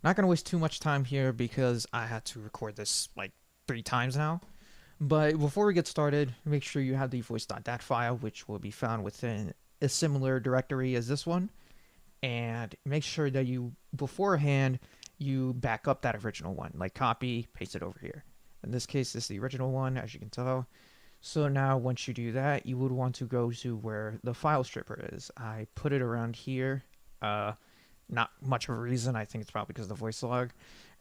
Not gonna waste too much time here because I had to record this like 3 times now. But before we get started, make sure you have the voice.dat file, which will be found within a similar directory as this one. And make sure that you, beforehand, you back up that original one. Like copy, paste it over here. In this case, this is the original one, as you can tell. So now once you do that, you would want to go to where the FileStripper is. I put it around here. Not much of a reason. I think it's probably because of the voice log.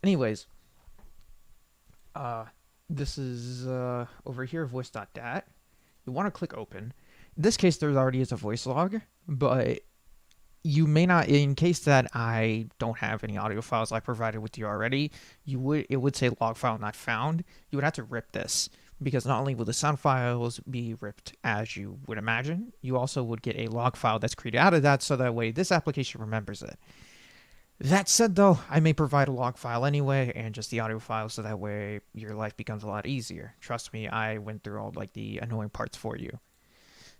Anyways, this is over here, voice.dat. You want to click open. In this case, there already is a voice log, but you may not, in case that I don't have any audio files I provided with you already, it would say log file not found. You would have to rip this, because not only will the sound files be ripped as you would imagine, you also would get a log file that's created out of that, so that way this application remembers it. That said though, I may provide a log file anyway, and just the audio file, so that way your life becomes a lot easier. Trust me, I went through all like the annoying parts for you.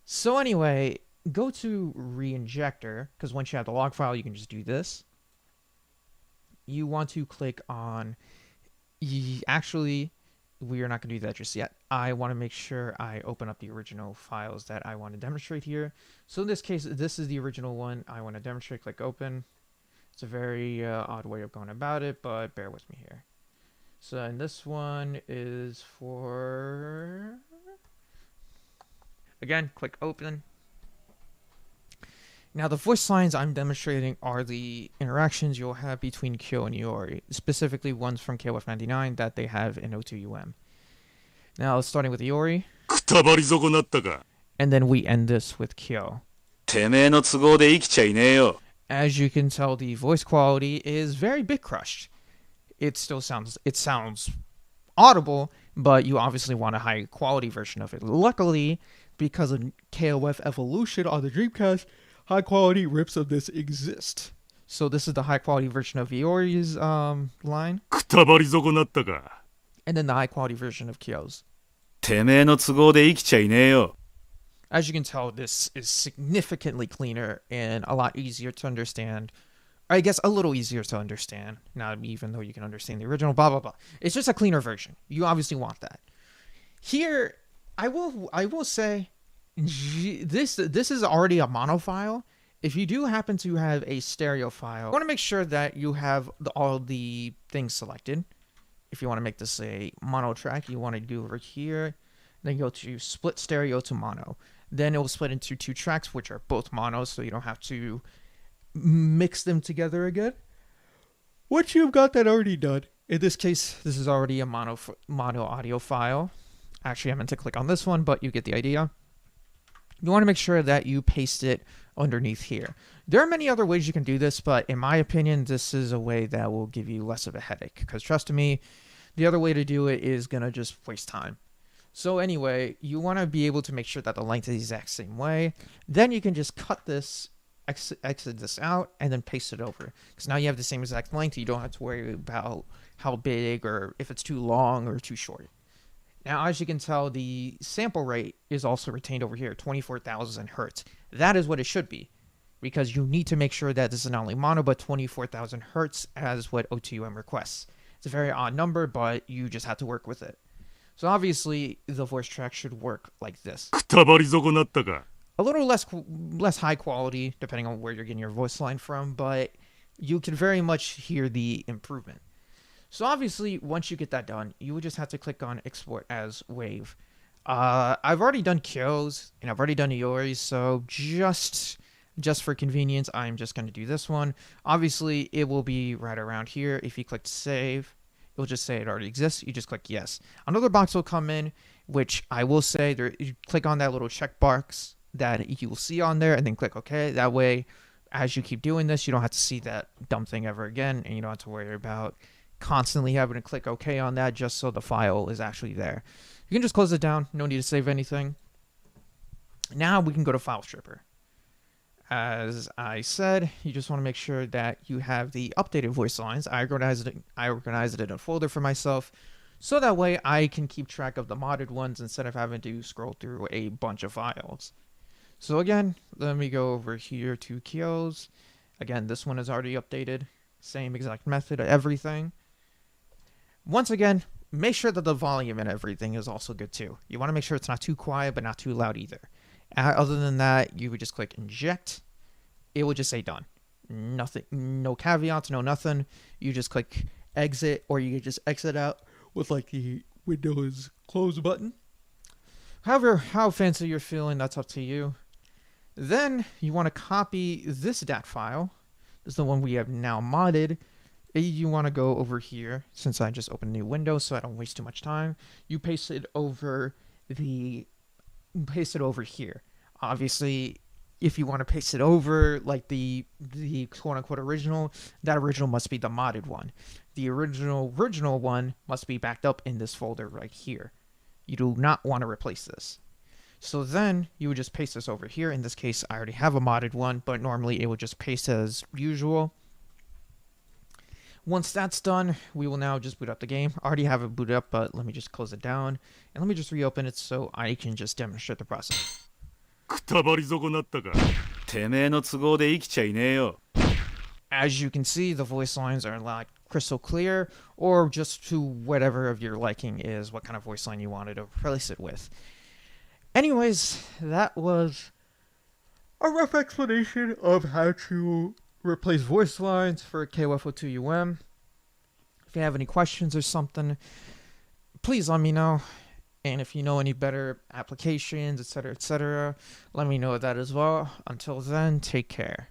So anyway, go to re-injector, because once you have the log file, you can just do this. You want to click on, actually, we are not going to do that just yet. I want to make sure I open up the original files that I want to demonstrate here. So in this case, this is the original one I want to demonstrate. Click open. It's a very odd way of going about it, but bear with me here. So and this one is for, again, click open. Now the voice lines I'm demonstrating are the interactions you'll have between Kyo and Iori, specifically ones from KOF 99 that they have in O2UM. Now starting with Iori, and then we end this with Kyo. As you can tell, the voice quality is very bit crushed. It sounds audible, but you obviously want a high quality version of it. Luckily, because of KOF Evolution on the Dreamcast, high quality rips of this exist. So this is the high quality version of Iori's line, and then the high quality version of Kyo's. As you can tell, this is significantly cleaner and a lot easier to understand. I guess a little easier to understand, not even though you can understand the original, blah, blah, blah. It's just a cleaner version. You obviously want that. Here, I will say, this is already a mono file. If you do happen to have a stereo file, you want to make sure that you have all the things selected. If you want to make this a mono track, you want to do over here, then go to split stereo to mono. Then it will split into 2 tracks, which are both mono, so you don't have to mix them together again. Once you've got that already done, in this case, this is already a mono audio file. Actually, I meant to click on this one, but you get the idea. You want to make sure that you paste it underneath here. There are many other ways you can do this, but in my opinion, this is a way that will give you less of a headache. Because trust me, the other way to do it is going to just waste time. So anyway, you want to be able to make sure that the length is the exact same way. Then you can just cut this, exit this out, and then paste it over. Because now you have the same exact length. You don't have to worry about how big or if it's too long or too short. Now, as you can tell, the sample rate is also retained over here, 24,000 hertz. That is what it should be, because you need to make sure that this is not only mono, but 24,000 hertz as what O2UM requests. It's a very odd number, but you just have to work with it. So obviously, the voice track should work like this. A little less high quality, depending on where you're getting your voice line from, but you can very much hear the improvement. So obviously, once you get that done, you would just have to click on Export as Wave. I've already done Kyo's, and I've already done Iori's, so just for convenience, I'm just going to do this one. Obviously, it will be right around here. If you click Save, it'll just say it already exists. You just click Yes. Another box will come in, which I will say, you click on that little checkbox that you will see on there, and then click OK. That way, as you keep doing this, you don't have to see that dumb thing ever again, and you don't have to worry about constantly having to click OK on that just so the file is actually there. You can just close it down. No need to save anything. Now we can go to FileStripper. As I said, you just want to make sure that you have the updated voice lines. I organized it in a folder for myself, so that way I can keep track of the modded ones instead of having to scroll through a bunch of files. So again, let me go over here to Kyo's. Again, this one is already updated. Same exact method, everything. Once again, make sure that the volume and everything is also good too. You want to make sure it's not too quiet, but not too loud either. Other than that, you would just click inject. It will just say done. Nothing, no caveats, no nothing. You just click exit, or you could just exit out with like the Windows close button. However, how fancy you're feeling, that's up to you. Then you want to copy this DAT file. This is the one we have now modded. You want to go over here, since I just opened a new window so I don't waste too much time. You paste it over here. Obviously, if you want to paste it over like the quote-unquote original, that original must be the modded one. The original one must be backed up in this folder right here. You do not want to replace this. So then you would just paste this over here. In this case, I already have a modded one, but normally it would just paste as usual. Once that's done, we will now just boot up the game. I already have it booted up, but let me just close it down. And let me just reopen it so I can just demonstrate the process. くたばり損なったか。てめえの都合で生きちゃいねえよ。 As you can see, the voice lines are not crystal clear, or just to whatever of your liking is what kind of voice line you wanted to replace it with. Anyways, that was a rough explanation of how to replace voice lines for KOF02UM. If you have any questions or something, please let me know. And if you know any better applications, etc., let me know that as well. Until then, take care.